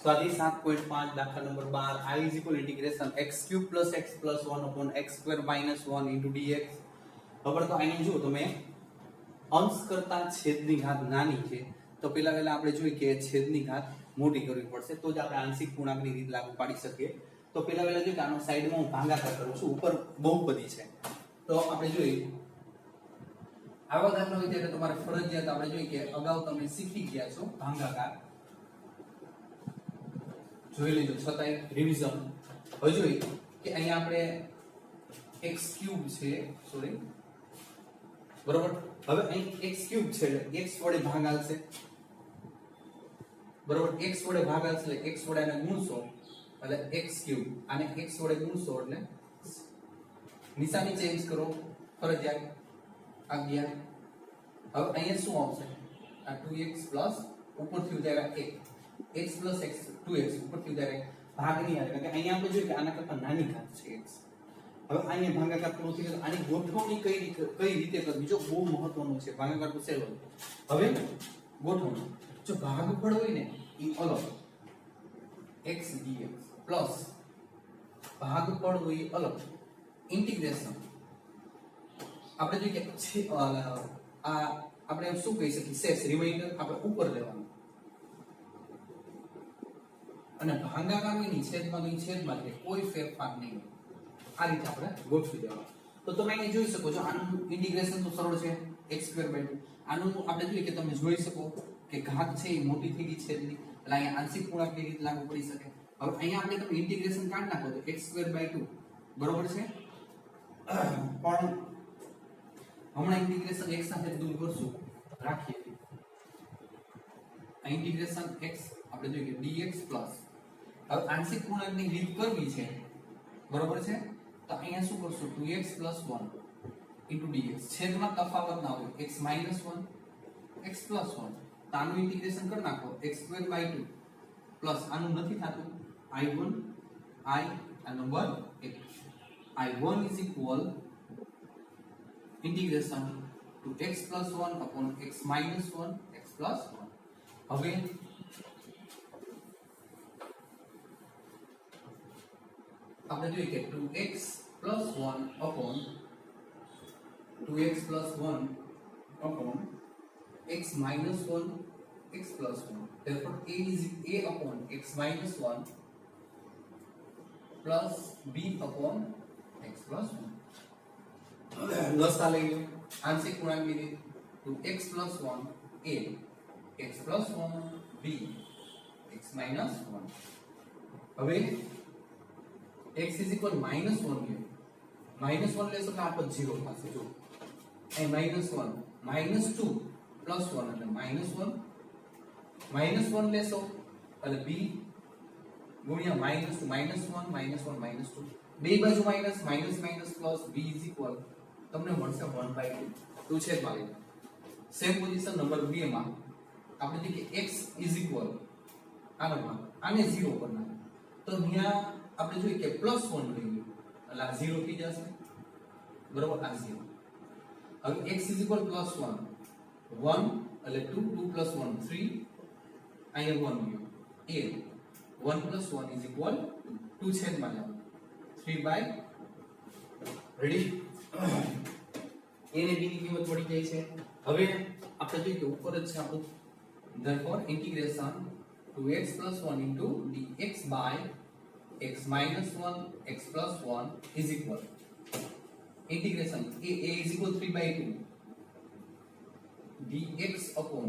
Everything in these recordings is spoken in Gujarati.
स्वादी 7.5 दाखला number 12 I is equal integration x cube plus x plus 1 upon x square minus 1 into dx। ખબર તો આની જો તમે અંશ કરતા છેદની ઘાત નાની છે તો પહેલા આપણે જોઈએ કે છેદની ઘાત મોટી કરવી પડશે તો જ આપણે આંશિક પૂર્ણાંકની રીત લાગુ પાડી શકીએ। તો પહેલા જોઈએ કે આનો સાઈડમાં હું ભાગાકાર કરું છું, ઉપર બહુપદી છે તો આપણે જોઈએ આવા દાખલા હોય ત્યારે તમારે ફરજિયાત આપણે જોઈએ કે અગાઉ તમે શીખી ગયા છો ભાગાકાર, જોઈ લેજો છતાંય રિવિઝન। હવે જોઈએ કે અહીંયા આપણે x³ છે, સોરી બરોબર। હવે અહીં x³ છે એટલે x વડે ભાગાશે, બરોબર। x વડે ભાગાશે એટલે x વડે આને ગુણશો એટલે x³ આને x વડે ગુણશો એટલે નિશાની ચેન્જ કરો ફરજિયાત આ ગયા। હવે અહીંયા શું આવશે આ 2x પ્લસ ઉપરથી ઉતાર્યા 1 x plus x 2x ઉપરથી ઉતાર્યા ભાગ નહીં આવે કારણ કે અહીંયા આપણે જોઈએ કે આના કરતા નાની ઘાત છે x। હવે અહીંયા ભાગાકાર પૂરો થઈ ગયો, આની ગોઠવણી કઈ રીતે કરવી જો બહુ મહત્વનું છે, ભાગાકાર તો સહેલો। હવે ગોઠવણી જો ભાગફળ હોય ને એ અલગ x dx પ્લસ ભાગફળ હોય એ અલગ ઇન્ટિગ્રેશન આપણે જોઈએ કે આ આપણે શું કહી શકીએ શેષ રિમાઇન્ડર આપણે ઉપર લેવાનું અને ભાગાકારની છેદમાં કે કોઈ ફેરફાર નહીં, આ રીતે આપણે ગોઠવી દેવાનું। તો તમે અહીં જોઈ શકો છો આનું ઇન્ટિગ્રેશન તો સરળ છે x²/2। આનું આપણે જોઈએ કે તમે જોઈ શકો કે ઘાત છે એ મોટી થઈ ગઈ છેદની એટલે અહીંયા આંશિક પૂર્ણાંકની રીત લાગુ પડી શકે। હવે અહીંયા આપણે તમે ઇન્ટિગ્રેશન કાઢી નાખો તો x²/2 બરોબર છે, પણ હમણાં ઇન્ટિગ્રેશન x સાથે દૂર કરશું રાખીએ આ ઇન્ટિગ્રેશન x આપણે જોઈએ કે dx પ્લસ હવે આંશિક પૂર્ણાંકની રીત કરવી છે બરોબર છે તો અહીંયા શું કરશું 2x + 1 dx છેદમાં તફાવત ના હોય x - 1 x + 1 તો આનું ઇન્ટિગ્રેશન કરી નાખો x²/2 પ્લસ આનું નથી થતું i1 I આ number 1 i1 is equal integration to x plus 1 upon x minus 1 x plus 1। હવે આપણે જોઈએ કે 2x plus 1 upon 2x plus 1 upon x minus 1 x plus 1 therefore a is a upon x minus 1 plus b upon x plus 1। લસા લઈ લો આંશિક પૂર્ણાંકની રીત 2x plus 1 a x plus 1 b x minus 1। હવે x is equal minus 1 લે minus 1 લેશો તો આ પદ 0 થશે જો અહીં -1 -2 plus 1 એટલે -1 -1 લેશો એટલે b ગુણ્યા -2 -1 -1 -2 બે બાજુ minus minus minus plus b is equal તમને મળશે 1/2 તો છે ભાઈ સેમ પોઝિશન નંબર 2 માં આપણે જે કે x is equal આને 0 પર નાખો તો અહીંયા આપણે જોઈએ કે +1 લઈ લો એટલે આ 0 થઈ જશે બરોબર આ 0। હવે x is equal +1 1 એટલે 2 2 + 1 3 અહીંયા 1 ગયો a 1 + 1 is equal 2 છેદમાં જાવ 3/, રેડી a ને b ની કિંમત મળી જાય છે। હવે આપણે જોઈએ કે ઉપર જ છે આપણું therefore integration 2x + 1 into dx by x minus 1 x plus 1 is equal integration a is equal 3/2 dx upon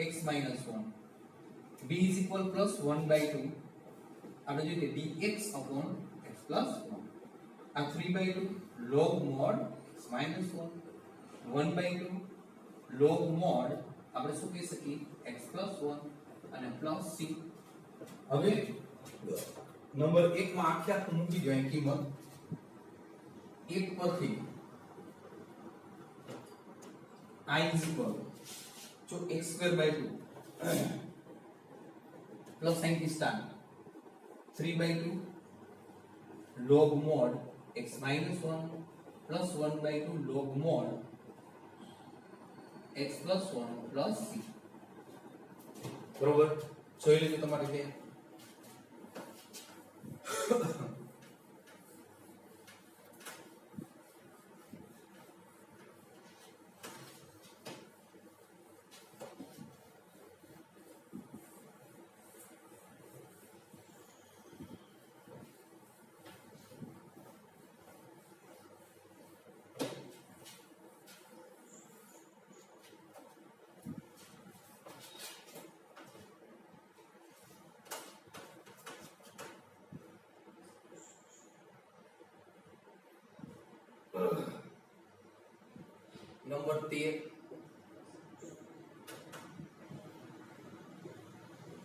x minus 1 b is equal plus 1/2 આપણે જોઈએ કે dx upon x plus 1 આ 3/2 log mod x minus 1 1/2 log mod આપણે શું કહી શકીએ x plus 1 અને plus c। હવે નંબર 1 માં આખી મૂકી દો અહીં કિંમત 1 પરથી I is equal જો x²/2 પ્લસ સાઇન થી start 3/2 log mod x minus 1 plus 1/2 log mod x plus 1 plus c બરોબર જોઈ લેજો તમારે કે number 13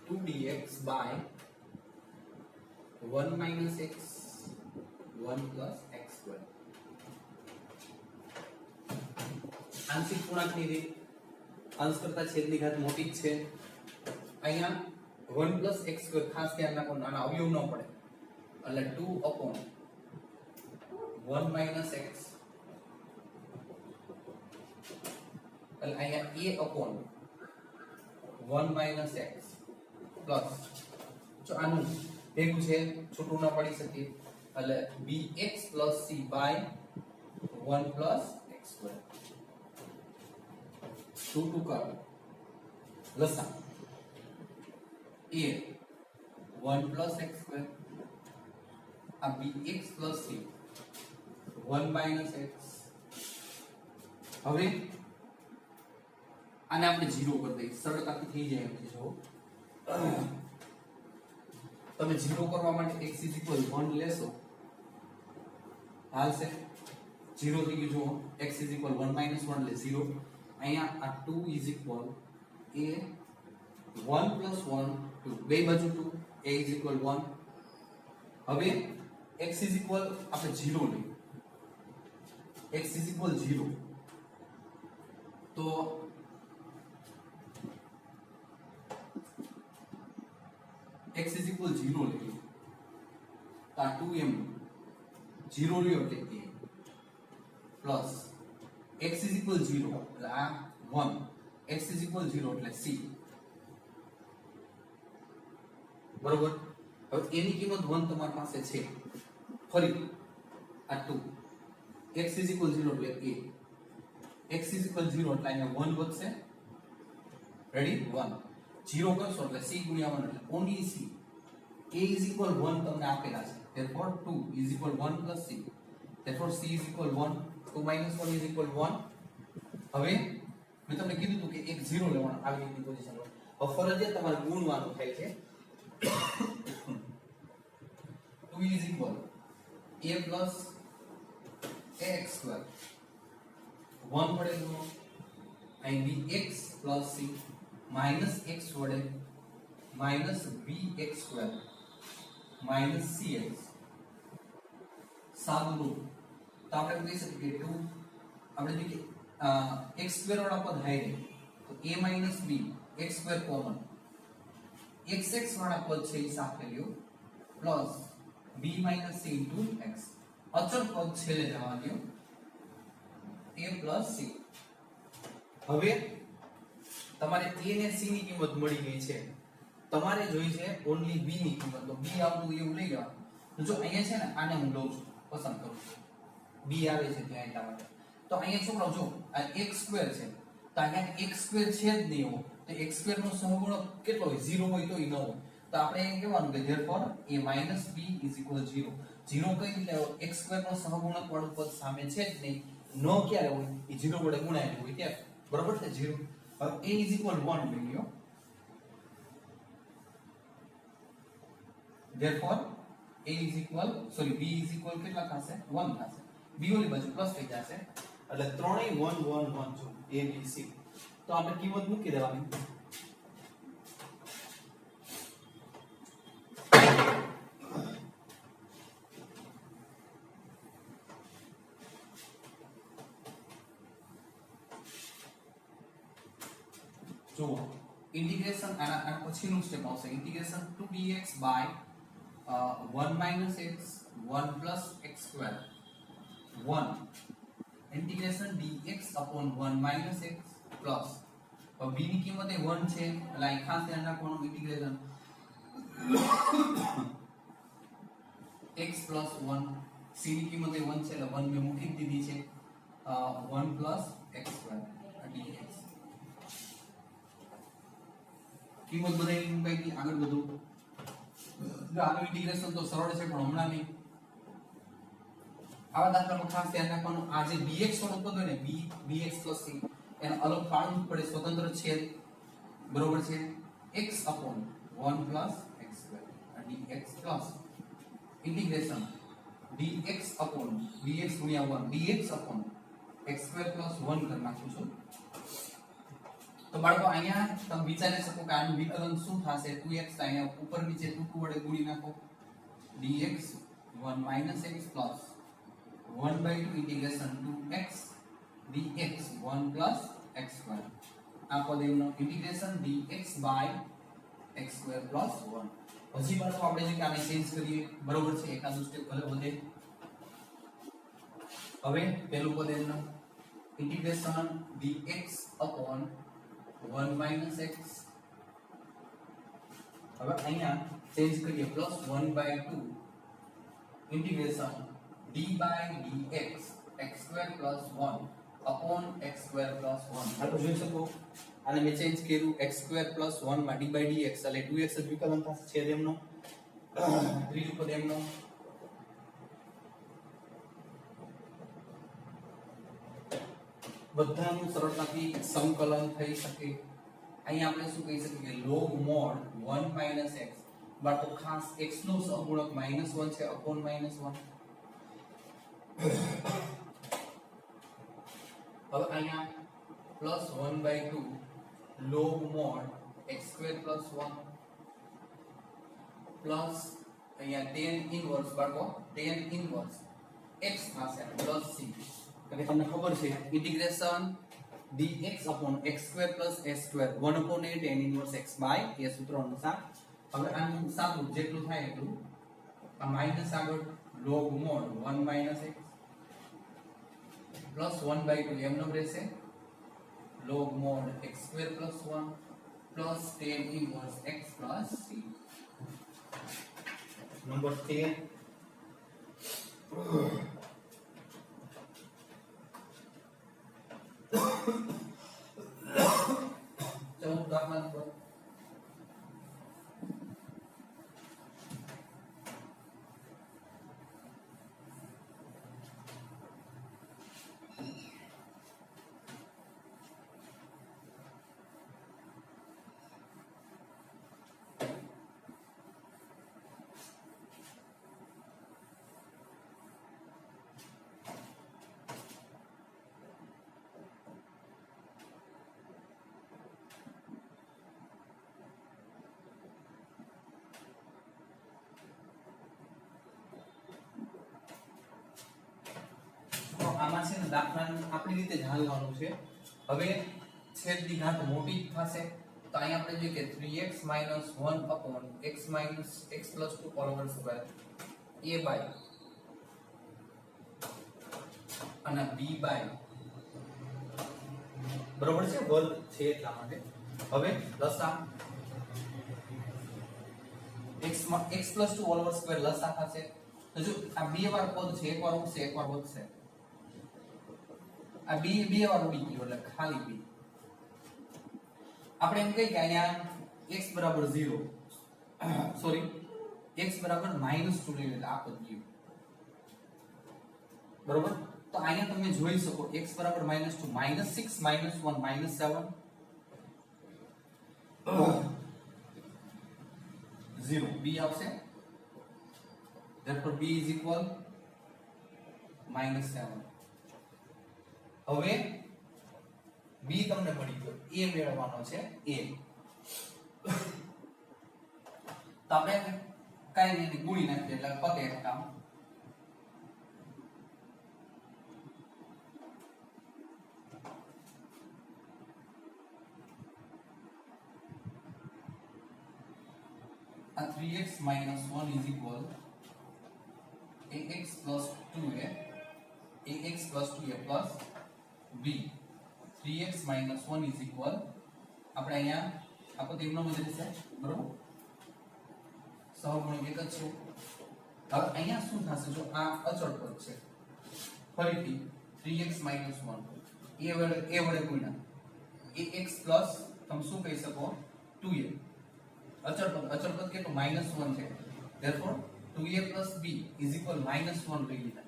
2dx by 1 minus x 1 plus x square आंशिक पूर्णांकની રીત અંશ કરતા છેદની ઘાત મોટી જ છે અહીંયા 1 plus x square ખાસ ધ્યાન રાખો નાના અવયવ ન પડે એટલે 2 upon 1 minus x એટલે અહીંયા a upon 1 minus x plus જો આનું ભેગું છે છૂટું ના પડી શકે એટલે bx plus c by 1 plus x square 2 કર લસા a 1 plus x square આ bx plus c 1 minus x હવે આને આપણે 0 કરી દઈએ સરળતાથી થઈ જાય એમ જો તમે 0 કરવા માટે x 1 લેશો હાલશે 0 થઈ ગયું જો x 1 1 એટલે 0 અહીંયા આ 2 a 1 plus 1 2 બે બાજુ 2 a 1 હવે x આપણે 0 લઈએ x 0 તો x 0 લઈએ તો આ 2m 0 લ્યો એટલે a પ્લસ x 0 એટલે આ 1 x 0 એટલે c બરોબર હવે એની કિંમત 1 તમારી પાસે છે ફરી આ 2 x 0 એટલે a x 0 એટલે અહીંયા 1 વધશે રેડી 1 0 કરશો એટલે c ગુણ્યા 1 એટલે only c a 1 તમને આપેલા છે therefore 2 1 plus c therefore c 1 2 minus 1 1 હવે મેં તમને કીધું હતું કે એક 0 લેવાનો આવી રીતની પોઝિશન હોય હવે ફરજિયાત તમારે ગુણવાનું થાય છે 2 a plus ax square 1 વડે ગુણો અહીં bx plus c minus x વડે minus bx square minus cx સાદું રૂપ તો આપણે કહી શકીએ કે 2 આપણે જો કે x square વાળા પદ હાઈ તો a minus b x square common xx વાળા પદ છે એ સાફ કરી લ્યો plus b minus c into x અચળ પદ છેલ્લે જવા દો a plus c હવે તમારે a ને c ની કિંમત મળી ગઈ છે તમારે જોઈ છે ઓન્લી b ની કિંમત તો b આવતું એવું લઈ લેવાનું જો અહીંયા છે ને આને હું લઉં છું પસંદ કરું છું b આવે છે ત્યાં એટલા માટે તો અહીંયા છોકરાઓ જો આ x સ્ક્વેર છે તો અહીંયા x સ્ક્વેર છે જ નહીં એવો તો x સ્ક્વેર નો સહગુણક કેટલો હોય 0 હોય તો ઈ ન હોય તો આપણે એમ કહેવાનું કે therefore a minus b is equal 0 0 કઈ રીતે x સ્ક્વેર નો સહગુણક વાળું પદ સામે છે જ નહીં નો ક્યારે હોય એ 0 વડે ગુણાયેલું હોય ત્યારે બરોબર છે 0 હવે a is equal 1 લઈ લો therefore a is equal b is equal કેટલા થશે 1 થશે b ઓલી બાજુ પ્લસ થઈ જશે એટલે ત્રણેય 1 1 1 જો a b c તો આપણે કિંમત મૂકી દેવાની જો ઇન્ટિગ્રેશન આના પછીનું સ્ટેપ આવશે integration 2dx by 1 minus x 1 plus x square 1 integration dx upon 1 minus x plus अब b ની કિંમત એ 1 છે એટલે અહીં ખાસ ધ્યાન રાખવાનું ઇન્ટિગ્રેશન 1 x plus 1 c ની કિંમત એ 1 છે એટલે 1 મે મૂકી દીધી છે 1 plus x square dx કિંમત બધાની મૂકાઈ ગઈ આગળ બધું જો આનું ઇન્ટિગ્રેશન તો સરળ છે પણ હમણાં નહીં આવા દાખલામાં ખાસ ધ્યાન રાખવાનું આ જે bx વાળું પદ હોય ને bx plus c એને અલગ પાડવું પડે સ્વતંત્ર છેદ બરોબર છે x upon 1 plus x square dx plus integration dx upon bx ગુણ્યા 1 dx upon x square plus 1 કરી નાખું છું તો બાળકો અહીંયા તમે વિચારી શકો કે આનું વિકલન શું થશે 2x અહીંયા ઉપર નીચે 2 વડે ગુણી નાખો dx 1 - x plus 1/2 integration 2x dx 1 plus x square આ પદ એનો integration dx by x square plus 1 હજી બાળકો આપણે જે આને ચેન્જ કરીએ બરોબર છે એકાદું સ્ટેપ ભલે વધે હવે પહેલું પદ એનો ઇન્ટિગ્રેશન dx upon 1 - x હવે અહીંયા ચેન્જ કરીએ plus 1/2 integration d by dx x square plus 1 upon x square plus 1 આપણે જોઈ શકો આને મેં ચેન્જ કર્યું x square plus 1 માં d by dx એટલે 2x જ વિકલન થશે છેદ એમનો ત્રીજું પદ એમનો બધાનું સરળતાથી સંકલન થઈ શકે અહીંયા આપણે શું કહી શકીએ કે log mod 1 - x બાળકો ખાસ x નો સહગુણક -1 છે upon -1 હવે અહીંયા plus 1/2 log mod x square plus 1 plus અહીંયા tan inverse બાળકો tan inverse x થશે પ્લસ c એટલે તમને ખબર છે integration dx upon x square plus s square 1 upon a tan inverse x by a સૂત્ર અનુસાર હવે આનું સાદું જેટલું થાય એટલું આ માઈનસ આગળ log mod 1 - x plus 1/2 એમ નો રહેશે log mod x square plus 1 plus tan inverse x plus c number 13 દાખલા નંબર આમાં છે ને દાખલાનું આપણી રીતે જ હાલવાનું છે હવે છેદની ઘાત મોટી થશે તો અહીંયા આપણે જોઈએ કે 3x - 1 upon x - x plus 2 all over square a by અને b by બરોબર છે વર્ગ છે એટલા માટે હવે લસા x plus 2 all over square લસા થશે તો જો આ બે વાર પદ છે એકવાર ઉડશે એકવાર વધશે આ b બે વાર ઉડી ગયો એટલે ખાલી b આપણે એમ કહીએ કે અહીંયા x બરાબર 0 સોરી x બરાબર -2 લઈએ એટલે આ પદ ગયું બરોબર તો અહીંયા તમે જોઈ શકો x બરાબર -2 -6 -1 -7 0 b આવશે therefore b is equal -7 હવે b તમને મળી ગયો a મેળવવાનો છે a તો આપણે કાઈ નહીં ગુણી નાખીએ એટલે પતે કામ a 3x - 1 is equal ax plus 2a ax plus 2a plus b 3x - 1 is equal આપણે અહીંયા આપો તેનો બદલે છે બરોબર સહગુણક એક જ છે હવે અહીંયા શું થશે જો આ અચળ પદ છે ફરીથી 3x - 1 એ વડે ગુણ્યા ax પ્લસ તમે શું કહી શકો 2a અચળ પદ કેટલું -1 છે therefore 2a + b = -1 લઈ લીધા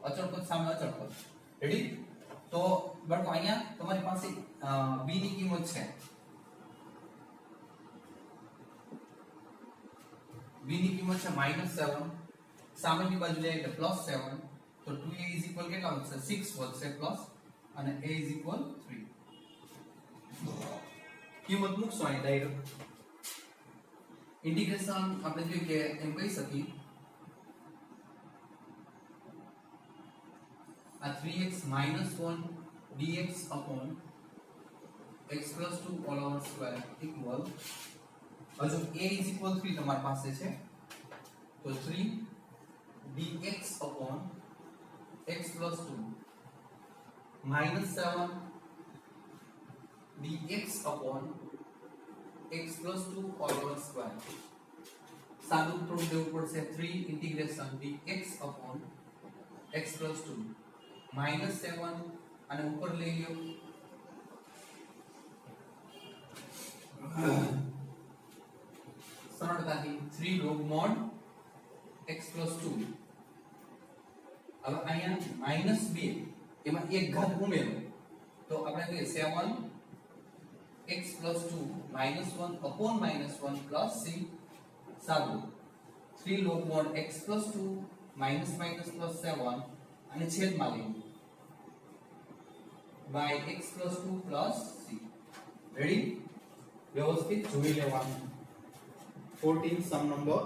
અચળ પદ સામે અચળ પદ રેડી તો બાળકો અહીંયા તમારી પાસે b ની કિંમત છે b ની કિંમત છે -7 સામેની બાજુ લઈએ એટલે +7 તો 2a = કેટલા વધશે 6 વધશે પ્લસ અને a = 3 કિંમત મૂકશો અહીં ડાયરેક્ટ ઇન્ટિગ્રેશન આપણે જોઈએ કે એમ કહી શકીએ આ 3x - 1 dx upon x + 2 all over square equal હજુ a = 3 તમારી પાસે છે તો 3 dx upon x + 2 -7 dx upon x + 2 all over square સાદું થોડું દેવું પડશે 3 integration dx upon x + 2 -7 અને ઉપર લઈ લ્યો સરળતાથી 3 log mod x + 2 હવે અહીંયા -2 એમાં એક ઘાત ઉમેરો તો આપણે કહીએ 7 x + 2 -1 upon -1 plus c સાદું 3 log mod x + 2 - plus 7 અને છેદમાં લઈએ by x + 2 plus c ready વ્યવસ્થિત જોઈ લેવાનું 14 સમ નંબર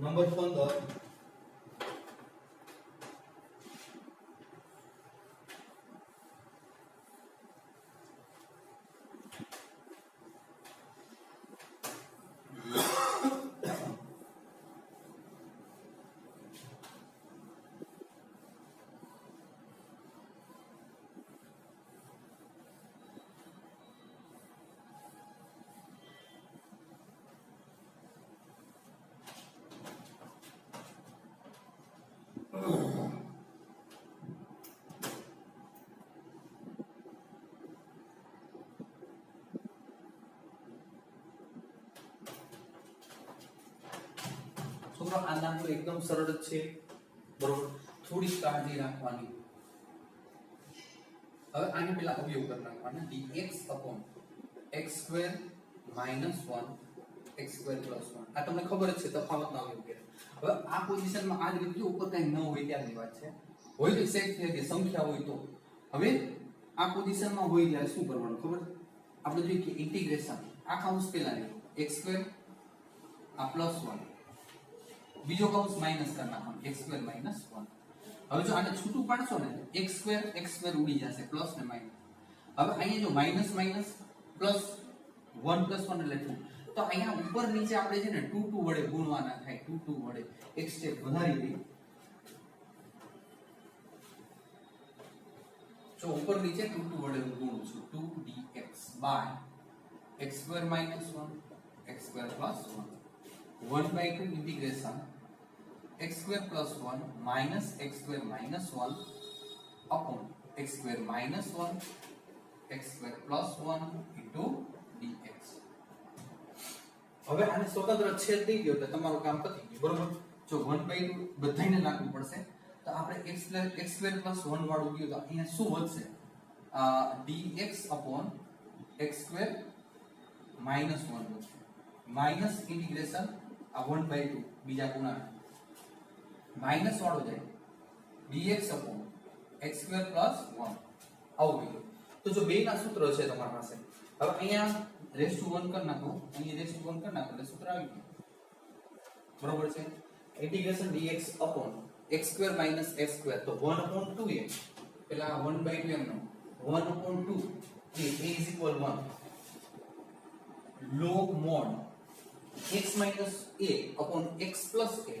નંબર 15 છોકરો આ દાખલો એકદમ સરળ જ છે બરોબર થોડી કાળજી રાખવાની હવે આને પેલા અવયવ કરી નાખવાના dx upon x² - 1 x² + 1 આ તમને ખબર જ છે તફાવતનો અવયવ કે હવે આ પોઝિશનમાં આ જ રીતે ઉપર કઈ ન હોય ત્યારની વાત છે હોય તો સેટ થઈ કે સંખ્યા હોય તો હવે આ પોઝિશનમાં હોય ત્યારે શું કરવાનું ખબર આપણે જોઈએ કે ઇન્ટિગ્રેશન આ કૌંસ પેલા લે x² આ +1 બીજો કૌંસ માઈનસ કરી નાખવાનો x² - 1 હવે જો આને છૂટું પાડશો ને x² ઉડી જશે પ્લસ ને માઈનસ હવે અહીંયા જો માઈનસ માઈનસ પ્લસ 1 + 1 એટલે 2 તો અહીંયા ઉપર નીચે આપણે છે ને 2 2 વડે ગુણવાના થાય 2 2 વડે એક સ્ટેપ વધારી દઈએ જો ઉપર નીચે 2 2 વડે હું ગુણું છું 2dx by x² - 1 x² + 1 1/2 integration x² + 1 minus x² - 1 upon x² - 1 x² + 1 into dx હવે આને સ્વતંત્ર છેદ દઈ દો એટલે તમારું કામ પતી ગયું બરોબર જો 1/2 બધાયને નાખવું પડશે તો આપણે x² + 1 વાળું ગયું તો અહીંયા શું વધશે dx upon x² - 1 વધશે માઈનસ ઇન્ટિગ્રેશન આ 1/2 બીજા ગુણાકાર માઈનસ વાળો જાય dx upon x² + 1 આવું ગયું તો જો બેના સૂત્રો છે તમારી પાસે હવે અહીંયા (1) કરી નાખો અહીંયા (1) કરી નાખો એટલે સૂત્ર આવી ગયું બરોબર છે integration dx upon x² - s² તો 1/2a પેલા 1/2 એમનો 1/2 a = 1 log mod x - a upon x plus a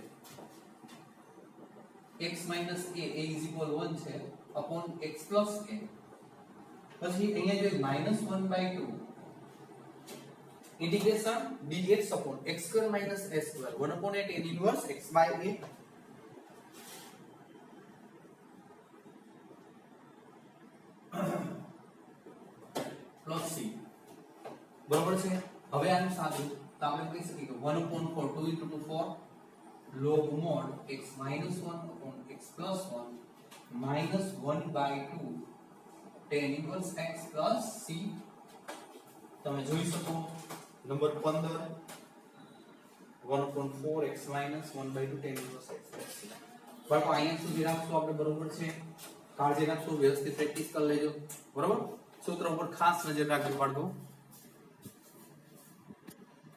x minus a = 1 છે upon x plus a પછી અહીંયા જો -1/2 integration dx upon x square minus a square 1 upon a tan inverse x by a plus c બરોબર છે. હવે આનું સાદું તો આપણે કહી શકીએ કે 1 upon 4 2 into 2 4 log mod x minus 1 upon x plus 1 minus 1 by 2 tan inverse x plus c. તમે જોઈ શકો number 15 1 upon 4 x minus 1 by 2 tan inverse x plus c. બાળકો અહીંયા સુધી રાખશો આપણે બરોબર છે. કાળજી રાખશો, વ્યવસ્થિત પ્રેક્ટિસ કરી લેજો બરોબર. સૂત્ર ઉપર ખાસ નજર રાખજો બાળકો.